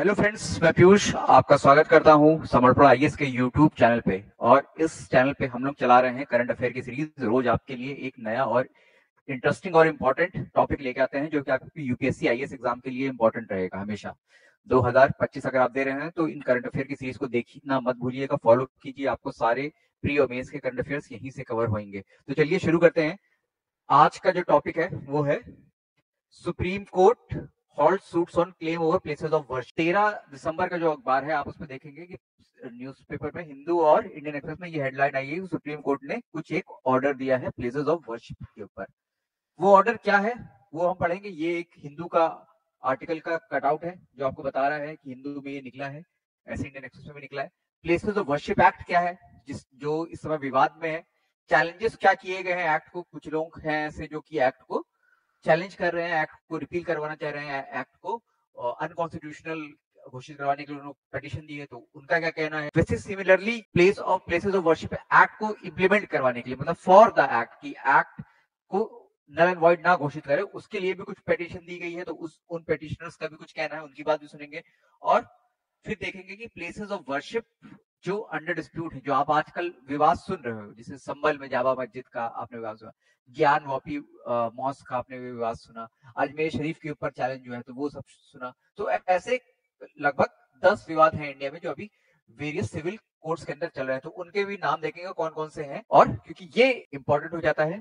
Hello friends, मैं पीयूष आपका स्वागत करता हूं समर्पण आईएएस के यूट्यूब चैनल पे। और इस चैनल पे हम लोग चला रहे हैं करंट अफेयर की सीरीज। रोज आपके लिए एक नया और इंटरेस्टिंग और इम्पोर्टेंट टॉपिक लेके आते हैं जो कि आपकी यूपीएससी आईएएस एग्जाम के लिए इम्पोर्टेंट रहेगा हमेशा। 2025 अगर आप दे रहे हैं तो इन करंट अफेयर की सीरीज को देखना मत भूलिएगा, फॉलो कीजिए। आपको सारे प्री और मेंस के करंट अफेयर्स यहीं से कवर होंगे। तो चलिए शुरू करते हैं। आज का जो टॉपिक है वो है supreme court halt suits on claim over places of worship. 13 दिसंबर का जो अखबार है आप उसमें देखेंगे कि न्यूज़पेपर में हिंदू और इंडियन एक्सप्रेस में ये हेडलाइन आई है कि सुप्रीम कोर्ट ने कुछ एक ऑर्डर दिया है प्लेसेस ऑफ वर्शिप के ऊपर। वो ऑर्डर क्या है वो हम पढ़ेंगे। ये एक हिंदू का आर्टिकल का कटआउट है जो आपको बता रहा है कि हिंदू में ये निकला है, ऐसे इंडियन एक्सप्रेस में भी निकला है। प्लेसेस ऑफ वर्शिप एक्ट क्या है जो इस समय विवाद में है। चैलेंजेस क्या किए गए हैं एक्ट को। कुछ लोग हैं ऐसे जो कि एक्ट को चैलेंज कर रहे हैं, एक्ट को रिपील करवाना चाह रहे हैं, एक्ट को अनकॉन्स्टिट्यूशनल घोषित करवाने के लिए उन्होंने पिटीशन दी है, तो उनका क्या कहना है। वैसे similarly places of worship act को इम्प्लीमेंट करवाने के लिए, मतलब फॉर द एक्ट की एक्ट को नल एंड वॉइड ना घोषित करे, उसके लिए भी कुछ पिटीशन दी गई है। तो उन पिटिशनर्स का भी कुछ कहना है, उनकी बात भी सुनेंगे। और फिर देखेंगे कि प्लेसेस ऑफ वर्शिप जो अंडर डिस्प्यूट है, जो आप आजकल विवाद सुन रहे हो, जैसे संभल में जाबा मस्जिद का आपने विवाद सुना, ज्ञान वापी मॉस्क का आपने विवाद सुना, अजमेर शरीफ के ऊपर चैलेंज जो है तो वो सब सुना। तो ऐसे लगभग 10 विवाद हैं इंडिया में जो अभी वेरियस सिविल कोर्ट्स के अंदर चल रहे हैं। तो उनके भी नाम देखेंगे कौन कौन से हैं। और क्योंकि ये इंपॉर्टेंट हो जाता है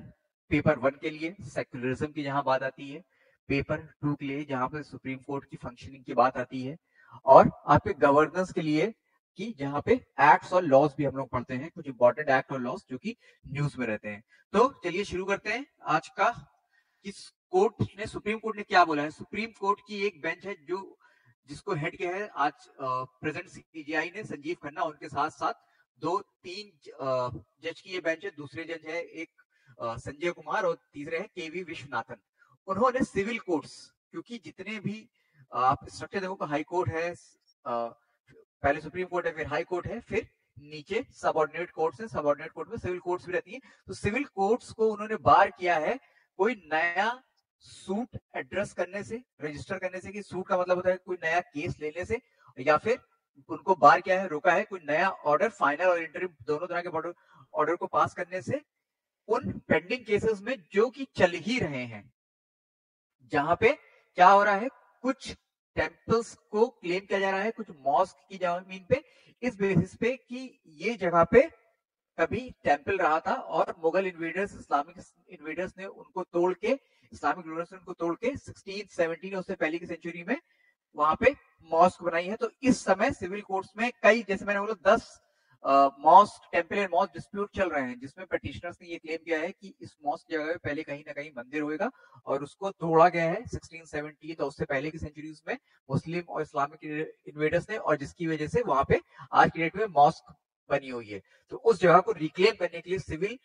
पेपर 1 के लिए, सेक्युलरिज्म की जहां बात आती है, पेपर 2 के लिए जहां पर सुप्रीम कोर्ट की फंक्शनिंग की बात आती है, और आपके गवर्नेंस के लिए कि जहां पे एक्ट्स और लॉज भी हम लोग पढ़ते हैं, कुछ इंपॉर्टेंट एक्ट और लॉज जो कि न्यूज में रहते हैं। तो चलिए शुरू करते हैं आज का। किस कोर्ट ने, सुप्रीम कोर्ट ने क्या बोला है। सुप्रीम कोर्ट की एक बेंच है जो जिसको हेड किया है आज प्रेजेंट सीजेआई ने, संजीव खन्ना। उनके साथ साथ 2-3 जज की ये बेंच है। दूसरे जज है एक संजय कुमार और तीसरे है केवी विश्वनाथन। उन्होंने सिविल कोर्ट्स, क्योंकि जितने भी आप स्ट्रक्चर देखो, हाई कोर्ट है, पहले सुप्रीम कोर्ट है, फिर हाई कोर्ट है, फिर नीचे सबऑर्डिनेट कोर्ट्स है, सबऑर्डिनेट कोर्ट में सिविल कोर्ट्स भी रहती है। तो सिविल कोर्ट्स को उन्होंने बार किया है कोई नया सूट एड्रेस करने से, रजिस्टर करने से, कि सूट का मतलब होता है कोई नया केस लेने से, या फिर उनको बार किया है, रोका है कोई नया ऑर्डर, फाइनल और इंटरिम दोनों तरह के ऑर्डर को पास करने से उन पेंडिंग केसेस में जो कि चल ही रहे हैं, जहां पे क्या हो रहा है, कुछ टेम्पल्स को क्लेम किया जा रहा है, कुछ मॉस्क की जमीन पे, इस बेसिस पे कि ये जगह पे कभी टेम्पल रहा था और मुगल इन्वेडर्स, इस्लामिक इन्वेडर्स ने उनको तोड़ के, इस्लामिक रूलर्स ने उनको तोड़ के 16, 17 उससे पहले की सेंचुरी में वहां पे मॉस्क बनाई है। तो इस समय सिविल कोर्ट्स में कई, जैसे मैंने बोला, 10 mosque, temple and mosque dispute चल रहे हैं, जिसमें पिटिशनर्स ने ये क्लेम किया है कि इस मॉस्क जगह पे पहले कहीं ना कहीं मंदिर होगा और उसको तोड़ा गया है 16, 17 तो उससे पहले की सेंचुरीज में मुस्लिम और इस्लामिक इन्वेडर्स ने, और जिसकी वजह से वहां पे आज की डेट में मॉस्क बनी हुई है। तो उस जगह को रिक्लेम करने के लिए सिविल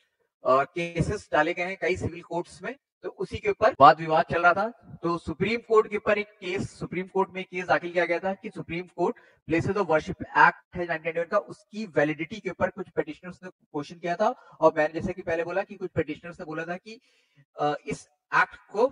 केसेस डाले गए हैं कई सिविल कोर्ट्स में। तो उसी के ऊपर वाद विवाद चल रहा था। तो सुप्रीम कोर्ट के ऊपर एक केस, सुप्रीम कोर्ट में केस दाखिल किया गया था कि supreme court places of worship act है 1991 का, उसकी वैलिडिटी के ऊपर कुछ पिटिशनर्स ने क्वेश्चन किया था। और मैंने जैसे कि पहले बोला कि कुछ पिटिशनर्स ने बोला था कि इस एक्ट को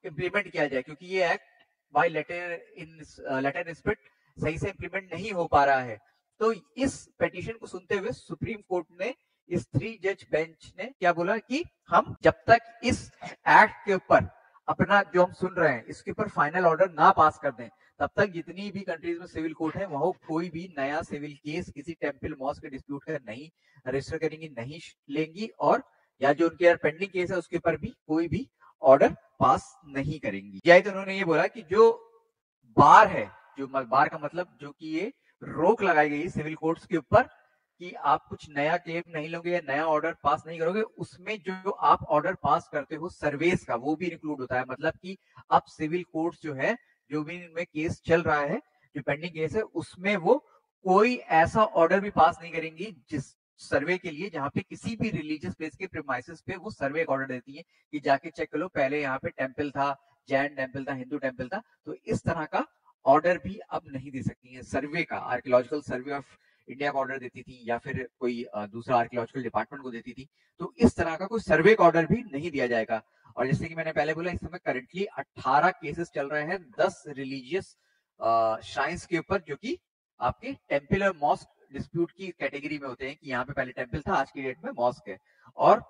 इम्प्लीमेंट किया जाए, क्योंकि ये एक्ट बाय लेटर स्पिरिट सही से इम्प्लीमेंट नहीं हो पा रहा है। तो इस पिटीशन को सुनते हुए सुप्रीम कोर्ट ने, इस 3 जज बेंच ने क्या बोला कि हम जब तक इस एक्ट के ऊपर अपना जो हम सुन रहे हैं इसके ऊपर फाइनल ऑर्डर ना पास कर दें, तब तक जितनी भी कंट्रीज में सिविल कोर्ट है वहां कोई भी नया सिविल केस किसी टेम्पल मॉस्क के डिस्प्यूट का नहीं रजिस्टर करेंगी, नहीं लेंगी, और या जो उनके यार पेंडिंग केस है उसके ऊपर भी कोई भी ऑर्डर पास नहीं करेंगी। या तो उन्होंने ये बोला कि जो बार है, जो बार का मतलब जो कि ये रोक लगाई गई सिविल कोर्ट्स के ऊपर कि आप कुछ नया क्लेम नहीं लोगे या नया ऑर्डर पास नहीं करोगे, उसमें जो आप ऑर्डर पास करते हो सर्वेस का, वो भी इंक्लूड होता है। मतलब कि अब सिविल कोर्ट्स जो है, जो भी इनमें केस चल रहा है, जो पेंडिंग केस है, उसमें वो कोई ऐसा ऑर्डर भी पास नहीं करेंगी जिस सर्वे के लिए जहां पे किसी भी रिलीजियस प्लेस के प्रीमाइसेस पे वो सर्वे का ऑर्डर देती है कि जाके चेक कर लो पहले यहाँ पे टेम्पल था, जैन टेम्पल था, हिंदू टेम्पल था। तो इस तरह का ऑर्डर भी अब नहीं दे सकती है। सर्वे का, आर्कियोलॉजिकल सर्वे ऑफ इंडिया का ऑर्डर देती थी या फिर कोई दूसरा आर्कियोलॉजिकल डिपार्टमेंट को देती थी। तो इस तरह का कोई सर्वे का ऑर्डर भी नहीं दिया जाएगा। और जैसे कि मैंने पहले बोला, इस समय करंटली 18 केसेस चल रहे हैं 10 रिलीजियस श्राइन्स के ऊपर, जो कि आपके टेम्पल और मॉस्क डिस्प्यूट की कैटेगरी में होते हैं, कि यहाँ पे पहले टेम्पल था, आज की डेट में मॉस्क है। और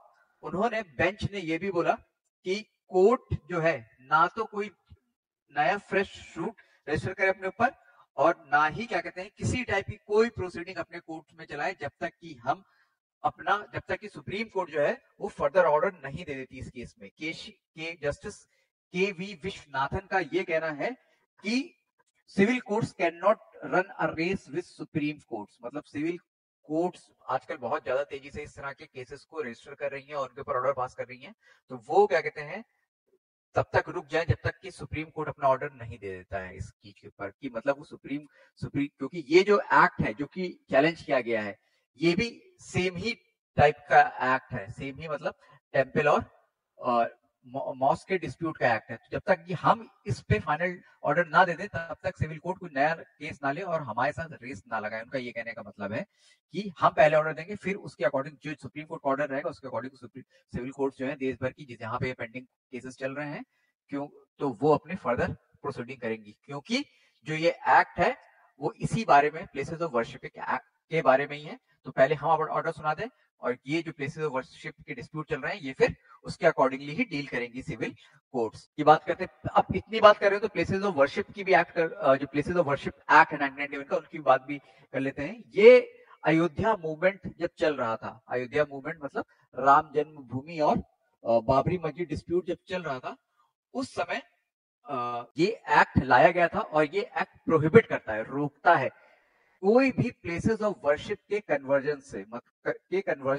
उन्होंने बेंच ने ये भी बोला कि कोर्ट जो है ना तो कोई नया फ्रेश सूट रजिस्टर करे अपने ऊपर, और ना ही क्या कहते हैं किसी टाइप की कोई प्रोसीडिंग अपने कोर्ट में चलाए, जब तक कि सुप्रीम कोर्ट जो है वो फर्दर ऑर्डर नहीं दे देती इस केस में। के जस्टिस के वी विश्वनाथन का ये कहना है कि civil courts can not run a race with supreme courts, मतलब सिविल कोर्ट्स आजकल बहुत ज्यादा तेजी से इस तरह के केसेस को रजिस्टर कर रही हैं और उनके ऊपर ऑर्डर पास कर रही हैं, तो वो क्या कहते हैं तब तक रुक जाए जब तक कि सुप्रीम कोर्ट अपना ऑर्डर नहीं दे देता है इस चीज के ऊपर, कि मतलब वो सुप्रीम सुप्रीम क्योंकि ये जो एक्ट है जो कि चैलेंज किया गया है, ये भी सेम ही टाइप का एक्ट है, सेम ही मतलब टेम्पल और मॉस्क के डिस्प्यूट का एक्ट है। तो जब तक कि हम इस पे फाइनल ऑर्डर ना दे दे तब तक सिविल कोर्ट कोई नया केस ना ले और हमारे साथ रेस ना लगाए। उनका ये कहने का मतलब है कि हम पहले ऑर्डर देंगे, फिर उसके अकॉर्डिंग जो सुप्रीम कोर्ट ऑर्डर रहेगा उसके अकॉर्डिंग सिविल कोर्ट जो है देश भर की जहां पे पेंडिंग केसेस चल रहे हैं, क्यों तो वो अपने फर्दर प्रोसीडिंग करेंगी, क्योंकि जो ये एक्ट है वो इसी बारे में प्लेसेस ऑफ वर्शिप के बारे में ही है। तो पहले हम ऑर्डर सुना दें और ये जो प्लेसेस ऑफ वर्शिप के डिस्प्यूट चल रहे हैं ये फिर उसके अकॉर्डिंगली ही डील करेंगी सिविल कोर्ट्स की। बात करते हैं, अब इतनी बात कर रहे हो तो प्लेसेस ऑफ वर्शिप की भी एक्ट जो प्लेसेस ऑफ वर्शिप एक्ट है 1991 का, उनकी बात भी कर लेते हैं। ये अयोध्या मूवमेंट जब चल रहा था, अयोध्या मूवमेंट मतलब राम जन्मभूमि और बाबरी मस्जिद डिस्प्यूट जब चल रहा था, उस समय ये एक्ट लाया गया था और ये एक्ट प्रोहिबिट करता है, रोकता है कोई भी प्लेसेस ऑफ वर्शिप के कन्वर्जन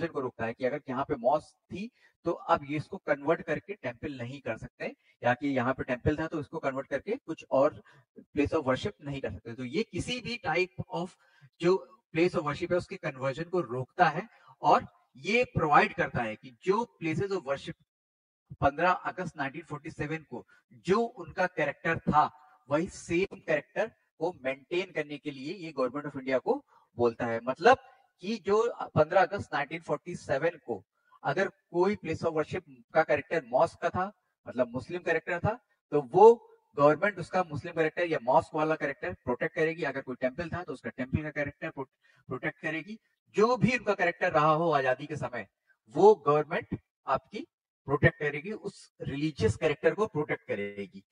को रोकता है, कि अगर यहाँ पे मॉस्क थी तो अब ये इसको कन्वर्ट करके टेम्पल नहीं कर सकते, या कि यहाँ पे टेम्पल था तो इसको कन्वर्ट करके कुछ और प्लेस ऑफ वर्शिप नहीं कर सकते। तो ये किसी भी टाइप ऑफ जो प्लेस ऑफ वर्शिप है उसके कन्वर्जन को रोकता है, और ये प्रोवाइड करता है कि जो प्लेसेस ऑफ वर्शिप 15 अगस्त 1947 को जो उनका कैरेक्टर था वही सेम कैरेक्टर को मेंटेन करने के लिए ये गवर्नमेंट ऑफ इंडिया को बोलता है। मतलब कि जो 15 अगस्त 1947 को अगर कोई प्लेस ऑफ वर्शिप का कैरेक्टर मॉस्क का था, मतलब मुस्लिम कैरेक्टर था, तो वो गवर्नमेंट उसका मुस्लिम कैरेक्टर या मॉस्क वाला कैरेक्टर प्रोटेक्ट करेगी। अगर कोई टेम्पल था तो उसका टेम्पल का कैरेक्टर प्रोटेक्ट करेगी। जो भी उनका कैरेक्टर रहा हो आजादी के समय, वो गवर्नमेंट आपकी प्रोटेक्ट करेगी, उस रिलीजियस कैरेक्टर को प्रोटेक्ट करेगी।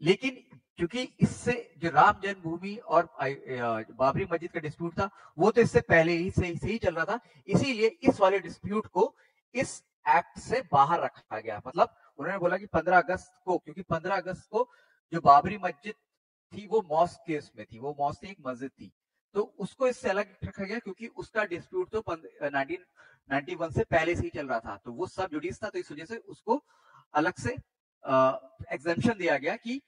लेकिन क्योंकि इससे जो राम जन्मभूमि और बाबरी मस्जिद का डिस्प्यूट था वो तो इससे पहले ही से ही चल रहा था, इसीलिए इस वाले डिस्प्यूट को इस एक्ट से बाहर रखा गया। मतलब उन्होंने बोला कि 15 अगस्त को, क्योंकि 15 अगस्त को जो बाबरी मस्जिद थी वो मॉस्क केस में थी, वो मॉस्क एक मस्जिद थी, तो उसको इससे अलग रखा गया क्योंकि उसका डिस्प्यूट तो 1991 से पहले से ही चल रहा था, तो वो सब जुडिस था, तो इस वजह से उसको अलग से एग्जेम्पशन दिया गया कि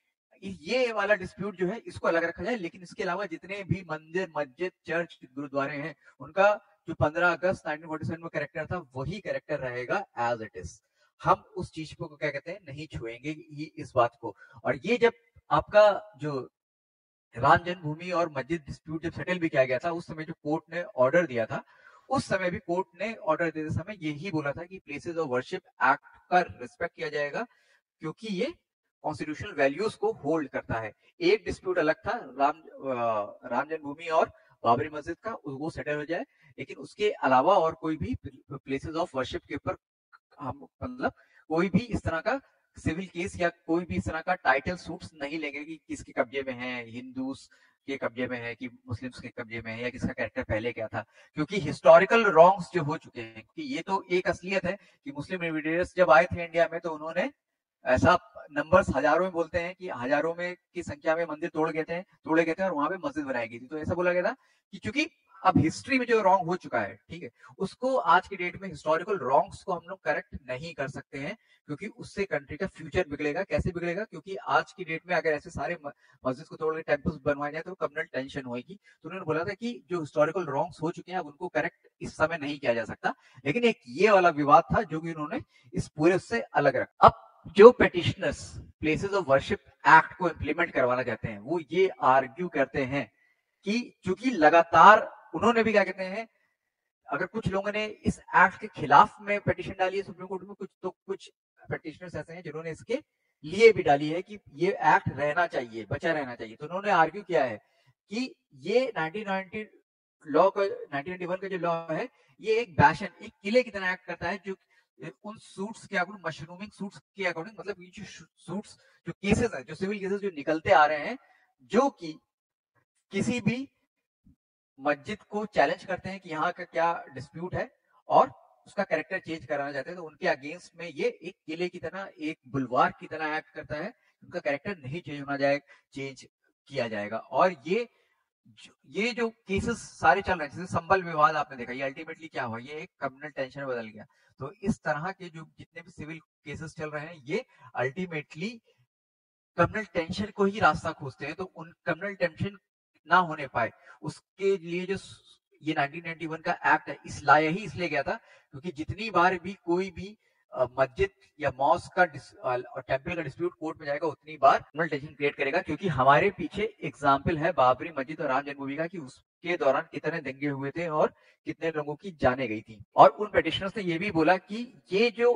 ये वाला डिस्प्यूट जो है इसको अलग रखा जाए, लेकिन इसके अलावा जितने भी मंदिर, मस्जिद, चर्च, गुरुद्वारे हैं उनका जो 15 अगस्त 1947 में कैरेक्टर था वही कैरेक्टर रहेगा एज इट इज। हम उस चीज को क्या कहते हैं नहीं छुएंगे इस बात को। और ये जब आपका जो राम जन्मभूमि और मस्जिद डिस्प्यूट जब सेटल भी किया गया था, उस समय जो कोर्ट ने ऑर्डर दिया था, उस समय भी कोर्ट ने ऑर्डर देते समय यही बोला था कि प्लेसेस ऑफ वर्शिप एक्ट का रिस्पेक्ट किया जाएगा, क्योंकि ये कॉन्स्टिट्यूशनल वैल्यूज को होल्ड करता है। एक डिस्प्यूट अलग था राम जन्मभूमि और बाबरी मस्जिद का, वो सेटल हो जाए, लेकिन उसके अलावा और कोई भी प्लेसेस ऑफ वर्शिप के ऊपर हम मतलब कोई भी इस तरह का सिविल केस या कोई भी इस तरह का टाइटल सूट्स नहीं लेंगे कि किसके कब्जे में है, हिंदूस के कब्जे में है कि मुस्लिम्स के कब्जे में है, या किसका कैरेक्टर पहले क्या था, क्योंकि हिस्टोरिकल रॉन्ग्स जो हो चुके हैं। क्योंकि ये तो एक असलियत है कि मुस्लिम इन्वेडर्स जब आए थे इंडिया में तो उन्होंने ऐसा नंबर्स हजारों में बोलते हैं कि हजारों में की संख्या में मंदिर तोड़े गए थे और वहां पे मस्जिद बनाई गई थी। तो ऐसा बोला गया था कि चूंकि अब हिस्ट्री में जो रॉन्ग हो चुका है, ठीक है, उसको आज की डेट में हिस्टोरिकल रॉन्ग्स को हम लोग करेक्ट नहीं कर सकते हैं, क्योंकि उससे कंट्री का फ्यूचर बिगड़ेगा। कैसे बिगड़ेगा? क्योंकि आज की डेट में अगर ऐसे सारे मस्जिद को तोड़ के टेम्पल्स बनवाए जाए तो कम्युनल टेंशन होगी। तो उन्होंने बोला था कि जो हिस्टोरिकल रॉन्ग्स हो चुके हैं अब उनको करेक्ट इस समय नहीं किया जा सकता। लेकिन एक ये वाला विवाद था जो कि उन्होंने इस पूरे उससे अलग रखा। अब जो petitioners places of worship act को इंप्लीमेंट करवाना चाहते हैं वो ये आर्ग्यू करते हैं कि चूंकि लगातार उन्होंने भी क्या कहते हैं, अगर कुछ लोगों ने इस एक्ट के खिलाफ में पिटीशन डाली है सुप्रीम कोर्ट में, कुछ पेटिशनर्स ऐसे हैं जिन्होंने इसके लिए भी डाली है कि ये एक्ट रहना चाहिए, बचा रहना चाहिए। तो उन्होंने आर्ग्यू किया है कि ये 1990 लॉ का 1991 का जो लॉ है, ये एक बैशन, एक किले की तरह एक्ट करता है, जो उन सूट्स के अकॉर्डिंग, मशरूमिंग सूट्स के अकॉर्डिंग, मतलब ये जो सूट्स, जो केसेस है, जो सिविल केसेस जो निकलते आ रहे हैं, जो कि किसी भी मस्जिद को चैलेंज करते हैं कि यहाँ का क्या डिस्प्यूट है और उसका कैरेक्टर चेंज कराना चाहते हैं, तो उनके अगेंस्ट में ये एक किले की तरह, एक बुलवार की तरह एक्ट करता है। उनका कैरेक्टर नहीं चेंज होना जाएगा, चेंज किया जाएगा। और ये जो केसेस सारे चल रहे हैं, जैसे संबल विवाद आपने देखा, ये अल्टीमेटली क्या हुआ, ये एक कम्युनल टेंशन में बदल गया। तो इस तरह के जो जितने भी सिविल केसेस चल रहे हैं, ये अल्टीमेटली कम्युनल टेंशन को ही रास्ता खोजते हैं। तो उन कम्युनल टेंशन ना होने पाए, उसके लिए जो ये 1991 का एक्ट है, इस लाया ही इसलिए गया था क्योंकि जितनी बार भी कोई भी मस्जिद या मॉस्क का टेम्पल का डिस्प्यूट कोर्ट में जाएगा, उतनी बार कम्युनल टेंशन क्रिएट करेगा। क्योंकि हमारे पीछे एग्जाम्पल है बाबरी मस्जिद और राम जन्मभूमि का, कि उसके दौरान कितने दंगे हुए थे और कितने लोगों की जाने गई थी। और उन पिटिशनर्स ने ये भी बोला कि ये जो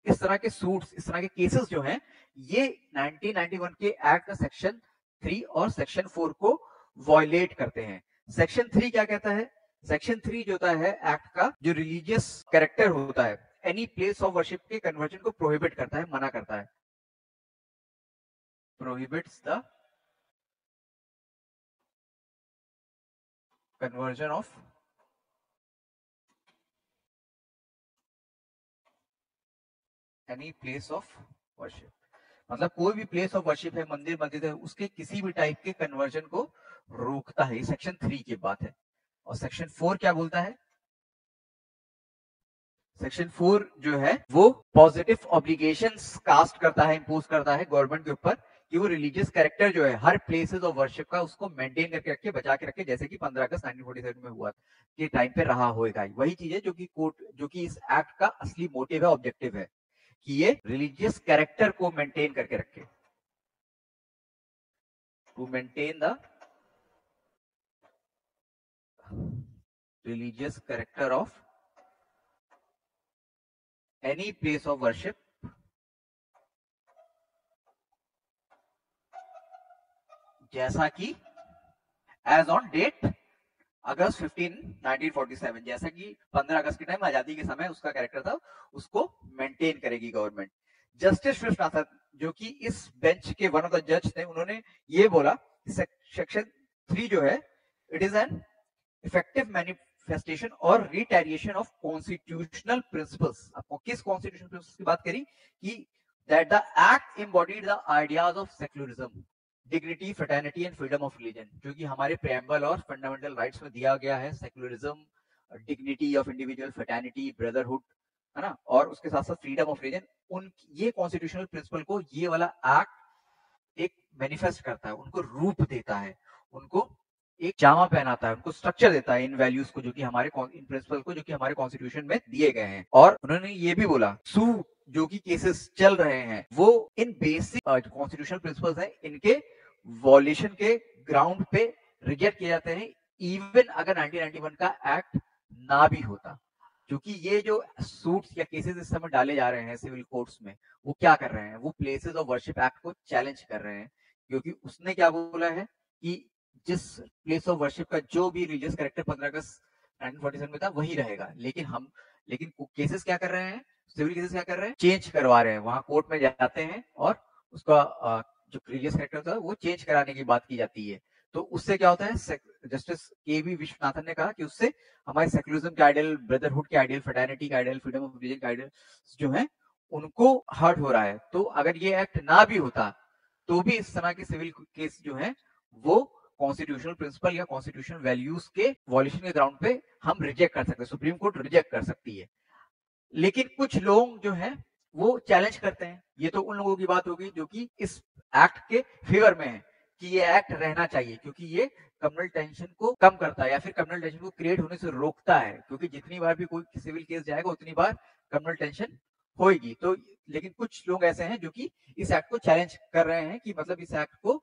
इस तरह के सूट्स, इस तरह के केसेस जो हैं, ये 1991 के एक्ट का सेक्शन 3 और सेक्शन 4 को वॉयलेट करते हैं। सेक्शन 3 क्या कहता है? सेक्शन 3 जो होता है एक्ट का, जो रिलीजियस कैरेक्टर होता है, एनी प्लेस ऑफ वर्शिप के कन्वर्जन को प्रोहिबिट करता है, मना करता है। Prohibits the conversion of any place of worship, मतलब कोई भी प्लेस ऑफ वर्शिप है, मंदिर मस्जिद है, उसके किसी भी टाइप के कन्वर्जन को रोकता है। सेक्शन 3 की बात है। और सेक्शन 4 क्या बोलता है? सेक्शन 4 जो है वो पॉजिटिव ऑब्लिगेशंस कास्ट करता है, इंपोज करता है गवर्नमेंट के ऊपर, कि वो रिलीजियस कैरेक्टर जो है हर प्लेसेस ऑफ वर्शिप का, उसको मेंटेन करके रखे, बचा के रखे, जैसे कि 15 अगस्त 1947 में हुआ के टाइम पे रहा होगा। वही चीज है जो कि कोर्ट, जो कि इस एक्ट का असली मोटिव है, ऑब्जेक्टिव है, कि ये रिलीजियस कैरेक्टर को मेंटेन करके रखे, to maintain the religious character of any place of worship जैसा कि एज ऑन डेट अगस्त 15 1947, जैसा कि 15 अगस्त के टाइम आजादी के समय उसका कैरेक्टर था, उसको मेंटेन करेगी गवर्नमेंट। जस्टिस श्रीनाथन, जो कि इस बेंच के वन ऑफ द जज थे, उन्होंने ये बोला, सेक्शन 3 जो है, it is an effective manifestation और रिटेरिएशन ऑफ कॉन्स्टिट्यूशनल प्रिंसिपल्स। आपको किस कॉन्स्टिट्यूशनल प्रिंसिपल्स की बात करी? कि that the act embodied the ideas of secularism, dignity, fraternity and freedom of religion, जो कि हमारे प्रेम्बल और फंडामेंटल राइट्स में दिया गया है। Secularism, dignity of individual, fraternity, brotherhood, है ना, और उसके साथ साथ फ्रीडम ऑफ रिलीजन, उन ये कॉन्स्टिट्यूशनल प्रिंसिपल को ये वाला एक्ट एक मैनिफेस्ट करता है, उनको रूप देता है, उनको एक जामा पहनाता है, उनको स्ट्रक्चर देता है, इन वैल्यूज को, जो कि हमारे इन प्रिंसिपल को, जो कि हमारे कॉन्स्टिट्यूशन में दिए गए हैं। और उन्होंने ये भी बोला, सू जो कि केसेस चल रहे हैं, वो इन बेसिक कॉन्स्टिट्यूशनल प्रिंसिपल्स हैं, इनके वॉल्यूशन के ग्राउंड पे रिजेक्ट किए जाते हैं, इवन अगर 1991 का एक्ट ना भी होता। क्योंकि ये जो सूट्स या केसेस इस समय डाले जा रहे हैं सिविल कोर्ट्स में, वो क्या कर रहे हैं? वो प्लेसेस ऑफ वर्शिप एक्ट को चैलेंज कर रहे हैं, क्योंकि उसने क्या बोला है कि जिस प्लेस ऑफ वर्शिप का जो भी रिलीजियस कैरेक्टर 15 अगस्त 1947 में था, वही रहेगा। लेकिन केसेस क्या कर रहे हैं? सिविल केसेस क्या कर रहे हैं? चेंज करवा रहे हैं, वहां कोर्ट में जाते हैं और उसका जो रिलीजियस कैरेक्टर था वो चेंज कराने की बात की जाती है। तो उससे क्या होता है? जस्टिस के वी विश्वनाथन ने कहा कि उससे हमारे सेक्युलरिज्म के आइडियल, ब्रदरहुड के आइडियल, फ्रेटर्निटी के आइडियल, फ्रीडम ऑफ रिलीजन के आइडियल जो है, उनको हर्ट हो रहा है। तो अगर ये एक्ट ना भी होता, तो भी इस तरह के सिविल केस जो है, वो कॉन्स्टिट्यूशनल प्रिंसिपल या कॉन्स्टिट्यूशनल वैल्यूज के वॉल्यूशन के ग्राउंड पे हम रिजेक्ट कर सकते हैं, सुप्रीम कोर्ट रिजेक्ट कर सकती है। लेकिन कुछ लोग जो है वो चैलेंज करते हैं। ये तो उन लोगों की बात होगी जो कि इस एक्ट के फेवर में है, कि ये एक्ट रहना चाहिए, क्योंकि ये कम्युनल टेंशन को कम करता है, या फिर कम्युनल टेंशन को क्रिएट होने से रोकता है। क्योंकि जितनी बार भी कोई सिविल केस जाएगा, उतनी बार कम्युनल टेंशन होगी। तो लेकिन कुछ लोग ऐसे हैं जो कि इस एक्ट को चैलेंज कर रहे हैं, कि मतलब इस एक्ट को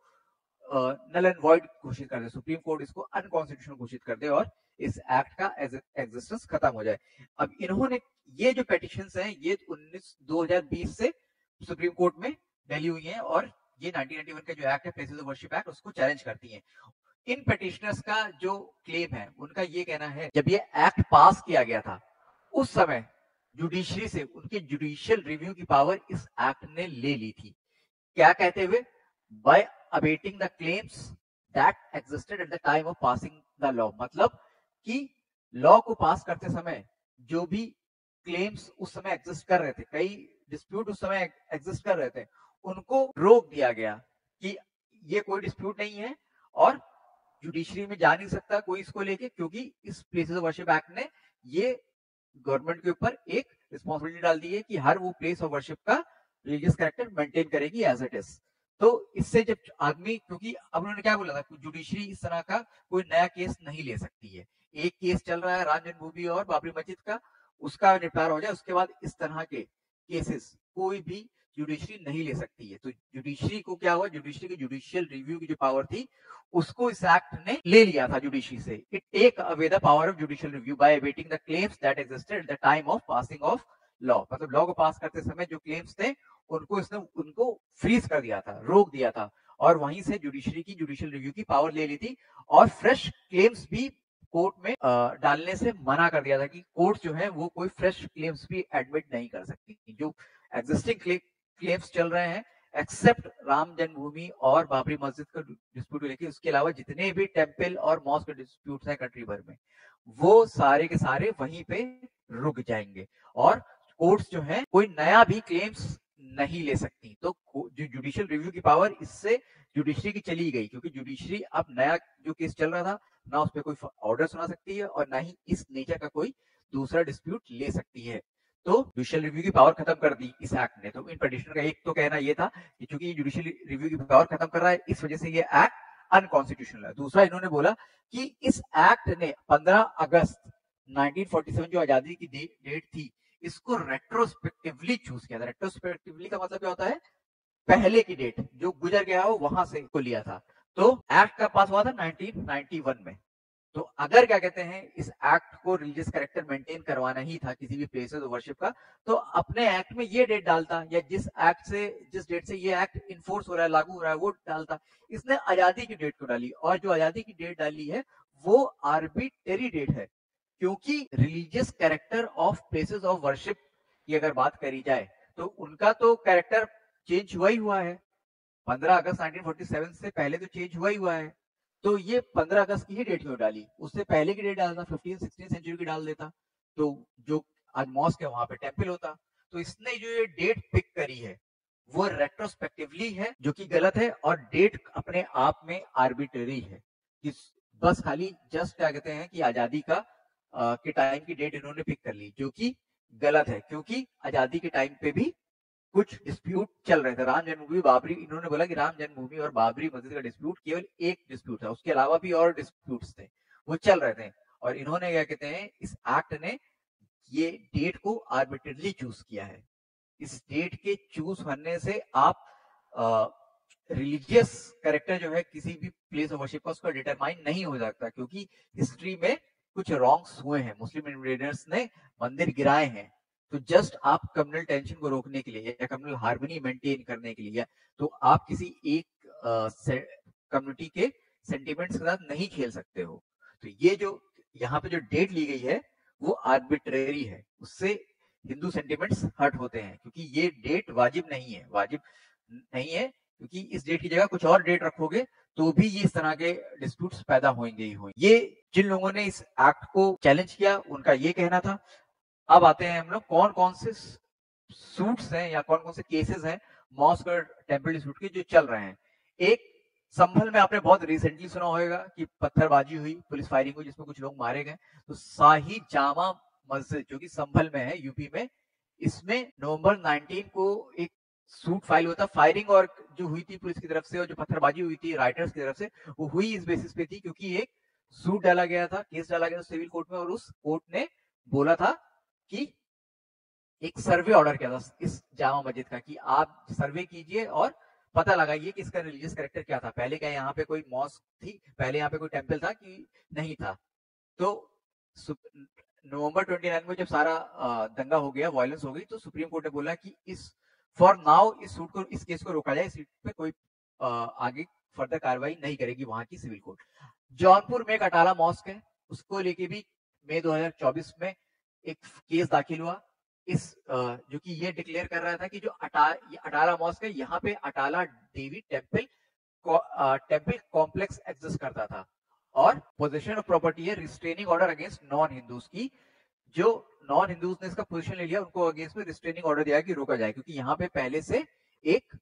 नल एंड वॉइड घोषित कर दे, सुप्रीम कोर्ट इसको अनकॉन्स्टिट्यूशनल घोषित कर दे और इस एक्ट का एग्जिस्टेंस खत्म हो जाए। अब इन्होंने ये जो पेटिशंस हैं, ये 2020 से सुप्रीम कोर्ट में डली हुई हैं और ये 1991 का जो एक्ट है प्लेसेस ऑफ वर्शिप एक्ट उसको चैलेंज करती हैं। इन पिटिशनर्स का जो क्लेम है उनका ये कहना है जब ये एक्ट पास किया गया था उस समय जुडिशरी से उनके जुडिशियल रिव्यू की पावर इस एक्ट ने ले ली थी। क्या कहते हुए? By abating the claims that existed at the time of passing the law, मतलब कि लॉ को पास करते समय जो भी क्लेम्स उस समय एग्जिस्ट कर रहे थे, कई डिस्प्यूट उस समय एग्जिस्ट कर रहे थे, उनको रोक दिया गया कि ये कोई डिस्प्यूट नहीं है और जुडिशरी में जा नहीं सकता कोई इसको लेके, क्योंकि इस प्लेसेस ऑफ वर्शिप एक्ट ने ये गवर्नमेंट के ऊपर एक रिस्पॉन्सिबिलिटी डाल दी है कि हर वो प्लेस ऑफ वर्शिप का रिलीजियस कैरेक्टर मेंटेन करेगी एज इट इज। तो इससे जब आदमी, क्योंकि अब उन्होंने क्या बोला था, जुडिशरी इस तरह का कोई नया केस नहीं ले सकती है। एक केस चल रहा है राम जन्मभूमि और बाबरी मस्जिद का, उसका निपटारा हो जाए, उसके बाद इस तरह के केसेस कोई भी जुडिशरी नहीं ले सकती है। तो जुडिशरी को क्या हुआ, जुडिशरी की जुडिशियल रिव्यू की जो पावर थी उसको इस एक्ट ने ले लिया था जुडिशरी से। It take away the power of judicial review by abating the claims that existed at the time of passing of law, मतलब लॉ को पास करते समय जो क्लेम्स थे उनको इसने उनको फ्रीज कर दिया था, रोक दिया था, और वहीं से जुडिशरी की जुडिशियल रिव्यू की पावर ले ली थी और फ्रेश क्लेम्स भी कोर्ट में डालने से मना कर दिया था कि कोर्ट जो है वो कोई फ्रेश क्लेम्स भी एडमिट नहीं कर सकती। जो एग्जिस्टिंग क्लेम्स चल रहे हैं एक्सेप्ट राम जन्मभूमि और बाबरी मस्जिद का डिस्प्यूट लेके, उसके अलावा जितने भी टेम्पल और मॉस्क डिस्प्यूट हैं कंट्री भर में, वो सारे के सारे वहीं पे रुक जाएंगे और कोर्ट्स जो है कोई नया भी क्लेम्स नहीं ले सकती। तो जो जुडिशियल रिव्यू की पावर इससे जुडिशरी की चली गई, क्योंकि जुडिशरी अब नया जो केस चल रहा था ना उस पर कोई ऑर्डर सुना सकती है और ना ही इस नेचर का कोई दूसरा डिस्प्यूट ले सकती है। तो जुडिशियल रिव्यू की पावर खत्म कर दी इस एक्ट ने। तो इन पिटिशनर का एक तो कहना यह था कि चूंकि जुडिशियल रिव्यू की पावर खत्म कर रहा है इस वजह से ये एक्ट अनकॉन्स्टिट्यूशनल है। दूसरा इन्होंने बोला कि इस एक्ट ने 15 अगस्त 1947 जो आजादी की डेट थी इसको रेट्रोस्पेक्टिवली चूज किया था। रेट्रोस्पेक्टिवली का मतलब क्या होता है, पहले की डेट जो गुजर गया हो वहां से को लिया था। तो एक्ट का पास हुआ था 1991 में। तो अगर क्या कहते हैं इस एक्ट को रिलीजियस कैरेक्टर मेंटेन करवाना ही था किसी भी प्लेसेस ऑफ वर्शिप का, तो अपने एक्ट में ये डेट डालता, या जिस डेट से ये एक्ट इन्फोर्स हो रहा है, लागू हो रहा है, वो डालता। इसने आजादी की डेट को डाली, और जो आजादी की डेट डाली है वो आर्बिट्रेरी डेट है, क्योंकि religious character of places of worship की अगर बात करी जाए तो उनका तो कैरेक्टर चेंज हुआ ही हुआ है। 15 अगस्त 1947 से पहले तो चेंज हुआ ही हुआ है। तो ये 15 अगस्त की ही डेट क्यों डाली, उससे पहले की डेट डालता, 15-16 सेंचुरी की डाल देता, तो जो आज मॉस्क है वहां पे टेम्पल होता। तो इसने जो ये डेट पिक करी है वो रेट्रोस्पेक्टिवली है, जो कि गलत है, और डेट अपने आप में आर्बिट्रेरी है कि बस खाली जस्ट क्या कहते हैं कि आजादी का के टाइम की डेट इन्होंने पिक कर ली, जो कि गलत है, क्योंकि आजादी के टाइम पे भी कुछ डिस्प्यूट चल रहे थे। राम जन्मभूमि बाबरी, इन्होंने बोला कि राम जन्मभूमि और बाबरी मस्जिद का डिस्प्यूट केवल एक डिस्प्यूट था, उसके अलावा भी और डिस्प्यूट्स थे वो चल रहे थे, और इन्होंने क्या कहते हैं इस एक्ट ने ये डेट को आर्बिट्रेटली चूज किया है। इस डेट के चूज होने से आप रिलीजियस कैरेक्टर जो है किसी भी प्लेस ऑफ वर्शिप का उसका डिटरमाइन नहीं हो सकता, क्योंकि हिस्ट्री में कुछ रॉन्ग्स हुए हैं, मुस्लिम इन्वेडर्स ने मंदिर गिराए हैं। तो जस्ट आप कम्युनल टेंशन को रोकने के लिए या कम्युनल हार्मनी मेंटेन करने के लिए, तो आप किसी एक कम्युनिटी के सेंटिमेंट्स के साथ नहीं खेल सकते हो। तो ये जो यहाँ पे जो डेट ली गई है वो आर्बिट्रेरी है, उससे हिंदू सेंटिमेंट्स हर्ट होते हैं, क्योंकि ये डेट वाजिब नहीं है, क्योंकि इस डेट की जगह कुछ और डेट रखोगे तो भी ये इस तरह के डिस्प्यूट्स पैदा होंगे ही होंगे। ये जिन लोगों ने इस एक्ट को चैलेंज किया उनका ये कहना था। अब आते हैं हम लोग कौन कौन से सूट्स हैं या कौन कौन से केसेस हैं मॉस्क और टेम्पल डिस्प्यूट के जो चल रहे हैं। एक संभल में आपने बहुत रिसेंटली सुना होगा कि पत्थरबाजी हुई, पुलिस फायरिंग हुई, जिसमें कुछ लोग मारे गए। तो शाही जामा मस्जिद जो कि संभल में है यूपी में, इसमें नवंबर 19 को एक सूट फाइल हुआ था। फायरिंग और जो हुई थी पुलिस की तरफ से और जो पत्थरबाजी हुई थी राइटर्स की तरफ से, वो हुई इस बेसिस पे थी क्योंकि एक सूट डाला गया था, केस डाला गया था सिविल कोर्ट में, और उस कोर्ट ने बोला था कि एक सर्वे ऑर्डर किया था इस जामा मस्जिद का कि आप सर्वे कीजिए और पता लगाइए कि इसका रिलीजियस कैरेक्टर क्या था, पहले क्या यहाँ पे कोई मॉस्क थी, पहले यहाँ पे कोई टेम्पल था कि नहीं था। तो नवंबर 29 में जब सारा दंगा हो गया, वायलेंस हो गई, तो सुप्रीम कोर्ट ने बोला कि इस फॉर नाउ इस केस को रोका जाए, इस पे कोई आगे फर्दर कार्रवाई नहीं करेगी वहां की सिविल कोर्ट। जौनपुर में एक अटाला मॉस्क है, उसको लेके भी मई 2024 में एक केस दाखिल हुआ। जो कि ये डिक्लेयर कर रहा था कि जो अटाला मॉस्क है, यहाँ पे अटाला देवी टेम्पल कॉम्प्लेक्स एग्जिस्ट करता था, और पोजीशन ऑफ प्रॉपर्टी है restraining order against non Hindus की। जो नॉन हिंदूज ने इसका पोजीशन ले लिया, उनको अगेंस्ट में रिस्ट्रेनिंग ऑर्डर दिया कि रोका जाए, क्योंकि यहाँ पे पहले से एक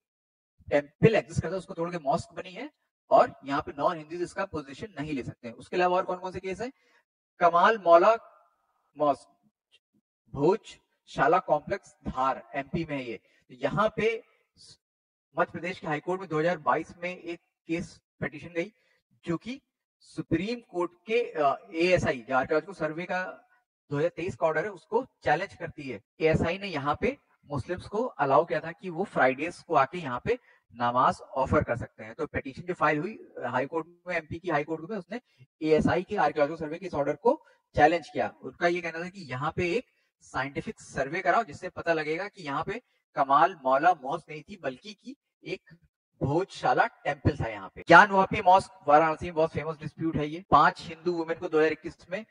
टेम्पल एग्जिस्ट करता है, उसको तोड़ के मॉस्क बनी है, और यहाँ पे नॉन हिंदूज इसका पोजीशन नहीं ले सकते हैं। उसके अलावा और कौन कौन से केस है? कमाल मौला मॉस्क, भोजशाला कॉम्प्लेक्स, धार, एमपी में है ये। यहाँ पे मध्य प्रदेश के हाईकोर्ट में 2022 में एक केस पिटीशन गई, जो कि सुप्रीम कोर्ट के एएसआई आर्कियोलॉजिकल सर्वे का 2023 का ऑर्डर है, उसको चैलेंज करती है। एएसआई ने यहाँ पे मुस्लिम्स को अलाउ किया था कि वो फ्राइडेज को आके यहाँ पे नमाज ऑफर कर सकते हैं। तो पिटीशन जो फाइल हुई हाई कोर्ट में, एमपी की हाई कोर्ट में, उसने एएसआई के आर्कियोलॉजिकल सर्वे के इस ऑर्डर को चैलेंज किया। उनका ये कहना था कि यहाँ पे एक साइंटिफिक सर्वे कराओ, जिससे पता लगेगा कि यहाँ पे कमाल मौला मॉस्क नहीं थी, बल्कि की एक भोजशाला टेम्पल था। यहाँ पे ज्ञानवापी मॉस्क वाराणसी में बहुत फेमस डिस्प्यूट है ये। 5 हिंदू वुमेन को 2021 में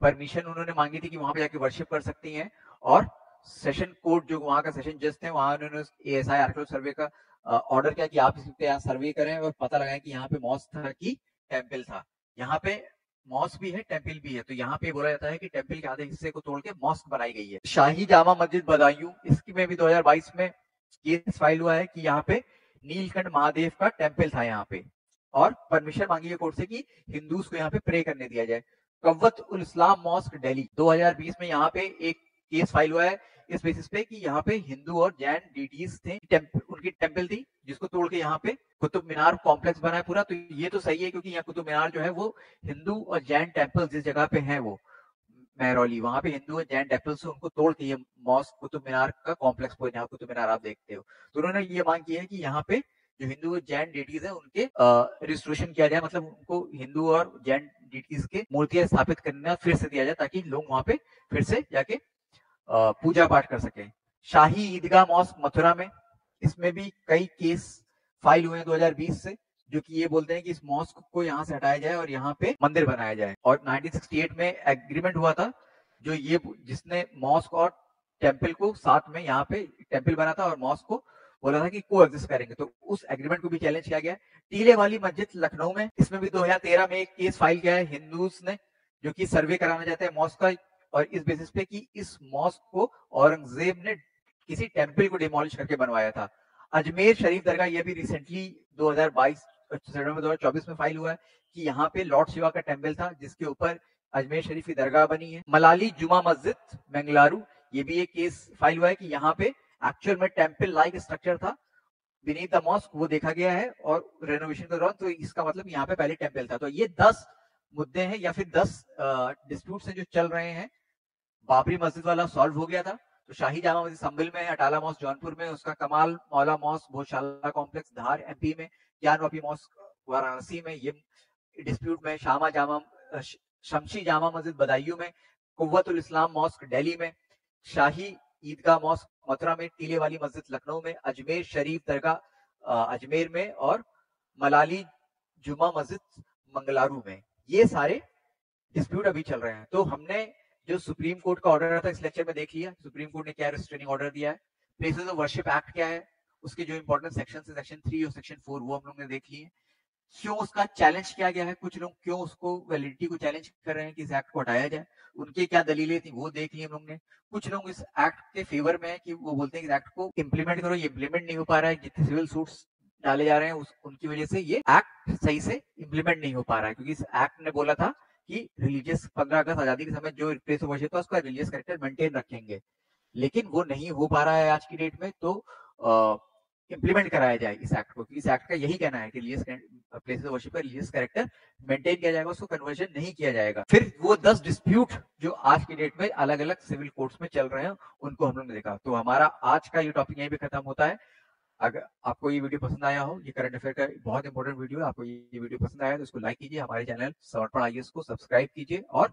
परमिशन उन्होंने मांगी थी कि वहां पे जाके वर्शिप कर सकती हैं, और सेशन कोर्ट जो वहां का सेशन जज थे, वहां उन्होंने एएसआई आर्कियोलॉजिकल सर्वे का ऑर्डर किया कि आप इस पे यहाँ सर्वे करें और पता लगाएं कि यहाँ पे मॉस्क था कि टेम्पल था। यहाँ पे मॉस्क भी है, टेम्पल भी है, तो यहाँ पे बोला जाता है कि टेम्पल के आधे हिस्से को तोड़ के मॉस्क बनाई गई है। शाही जामा मस्जिद बदायूं, इसकी में भी 2022 में केस फाइल हुआ है कि यहाँ पे नीलकंठ महादेव का टेम्पल था यहाँ पे, और परमिशन मांगी है कोर्ट से कि हिंदूज को यहाँ पे प्रे करने दिया जाए। कव्वत उल इस्लाम मॉस्क दिल्ली, 2020 में यहाँ पे एक केस फाइल हुआ है इस बेसिस पे कि यहाँ पे हिंदू और जैन डीटीज थे, उनकी टेम्पल थी, जिसको तोड़ के यहाँ पे कुतुब मीनार कॉम्प्लेक्स बना है पूरा। तो ये तो सही है, क्योंकि यहाँ कुतुब मीनार जो है वो हिंदू और जैन टेम्पल जिस जगह पे है, वो महरौली, वहां पे हिंदू और जैन टेम्पल से उनको तोड़ के ये मॉस्क कुतुब मीनार का कॉम्प्लेक्स, यहाँ कुतुब मीनार आप देखते हो। तो उन्होंने ये मांग की है कि यहाँ पे जो हिंदू और जैन डेटीज है उनके रिस्टोरेशन किया जाए, मतलब उनको हिंदू और जैन डेटीज के मूर्तियां स्थापित करना फिर से दिया जाए, ताकि लोग वहां पे फिर से जाके पूजा पाठ कर सके। शाही ईदगाह मॉस्क मथुरा में, इसमें भी कई केस फाइल हुए हैं 2020 से, जो कि ये बोलते हैं कि इस मॉस्क को यहाँ से हटाया जाए और यहाँ पे मंदिर बनाया जाए। और 1968 में एग्रीमेंट हुआ था, जो ये जिसने मॉस्क और टेम्पल को साथ में, यहाँ पे टेम्पल बना था और मॉस्क को बोला था कि को एग्जिस्ट करेंगे, तो उस एग्रीमेंट को भी चैलेंज किया गया। टीले वाली मस्जिद लखनऊ में, इसमें भी 2013 में एक केस फाइल किया है हिंदूज ने, जो कि सर्वे कराना चाहते हैं मॉस्क का, और इस बेसिस पे कि इस मॉस्क को औरंगजेब ने किसी टेम्पल को डिमोलिश करके बनवाया था। अजमेर शरीफ दरगाह, ये भी रिसेंटली 2024 में फाइल हुआ है कि यहाँ पे लॉर्ड शिवा का टेम्पल था, जिसके ऊपर अजमेर शरीफ की दरगाह बनी है। मलाली जुमा मस्जिद बेंगलुरु, ये भी एक केस फाइल हुआ है कि यहाँ पे एक्चुअल में टेम्पल लाइक स्ट्रक्चर था बीनीथ द मॉस्क, वो देखा गया है और रेनोवेशन के दौरान, तो इसका मतलब यहाँ पे पहले टेम्पल था। तो ये 10 मुद्दे हैं या फिर 10 डिस्प्यूट्स हैं जो चल रहे हैं। बाबरी मस्जिद वाला सॉल्व हो गया था, तो शाही जामा मस्जिद संभल में है, अटाला मॉस्क जौनपुर में, उसका कमाल मौला मॉस्क भोजशाला कॉम्प्लेक्स धार एमपी में, ज्ञानवापी मॉस्क वाराणसी में ये डिस्प्यूट में, शमशी जामा मस्जिद बदायूं में, कुव्वतुल इस्लाम मॉस्क दिल्ली में, शाही ईदगाह मॉस्क मथुरा में, टीले वाली मस्जिद लखनऊ में, अजमेर शरीफ दरगाह अजमेर में, और मलाली जुमा मस्जिद मंगलारू में। ये सारे डिस्प्यूट अभी चल रहे हैं। तो हमने जो सुप्रीम कोर्ट का ऑर्डर था इस लेक्चर में देख लिया, सुप्रीम कोर्ट ने क्या रिस्ट्रेनिंग ऑर्डर दिया है, प्लेसेस ऑफ वर्शिप एक्ट क्या है, उसके जो इंपॉर्टेंट सेक्शन है सेक्शन 3 और सेक्शन 4 वो हम लोग ने देख लिए। क्यों उसका चैलेंज किया गया है, कुछ लोग क्यों उसको वैलिडिटी को चैलेंज कर रहे हैं कि इस एक्ट को हटाया जाए, उनके क्या दलीलें थी वो देख ली हम लोग ने। कुछ लोग इस एक्ट के फेवर में है कि वो बोलते हैं कि इस एक्ट को इम्प्लीमेंट करो, ये इम्प्लीमेंट नहीं हो पा रहा है, जितने सिविल सूट्स डाले जा रहे हैं उनकी वजह से ये एक्ट सही से इम्प्लीमेंट नहीं हो पा रहा है, क्योंकि इस एक्ट ने बोला था कि रिलीजियस 15 अगस्त आजादी के समय जो प्लेस ऑफ वर्शिप था उसका रिलीजियस कैरेक्टर मेंटेन रखेंगे, लेकिन वो नहीं हो पा रहा है आज की डेट में। तो इम्प्लीमेंट कराया जाए इस एक्ट को, इस एक्ट का यही कहना है कि प्लेसेस ऑफ वर्शिप का रिलीजियस कैरेक्टर मेंटेन किया जाएगा, उसको कन्वर्जन नहीं किया जाएगा। फिर वो 10 डिस्प्यूट जो आज की डेट में अलग अलग सिविल कोर्ट्स में चल रहे हैं उनको हम लोग ने देखा। तो हमारा आज का ये टॉपिक यहीं पे खत्म होता है। अगर आपको ये वीडियो पसंद आया हो, ये करंट अफेयर का बहुत इंपॉर्टेंट वीडियो है, आपको ये वीडियो पसंद आया तो इसको लाइक कीजिए, हमारे चैनल समर्पण आईएएस को सब्सक्राइब कीजिए, और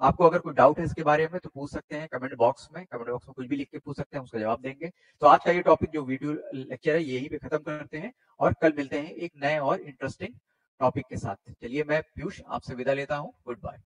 आपको अगर कोई डाउट है इसके बारे में तो पूछ सकते हैं कमेंट बॉक्स में कुछ भी लिख के पूछ सकते हैं, उसका जवाब देंगे। तो आज का ये टॉपिक जो वीडियो लेक्चर है यही पे खत्म करते हैं और कल मिलते हैं एक नए और इंटरेस्टिंग टॉपिक के साथ। चलिए मैं पीयूष आपसे विदा लेता हूँ। Good bye.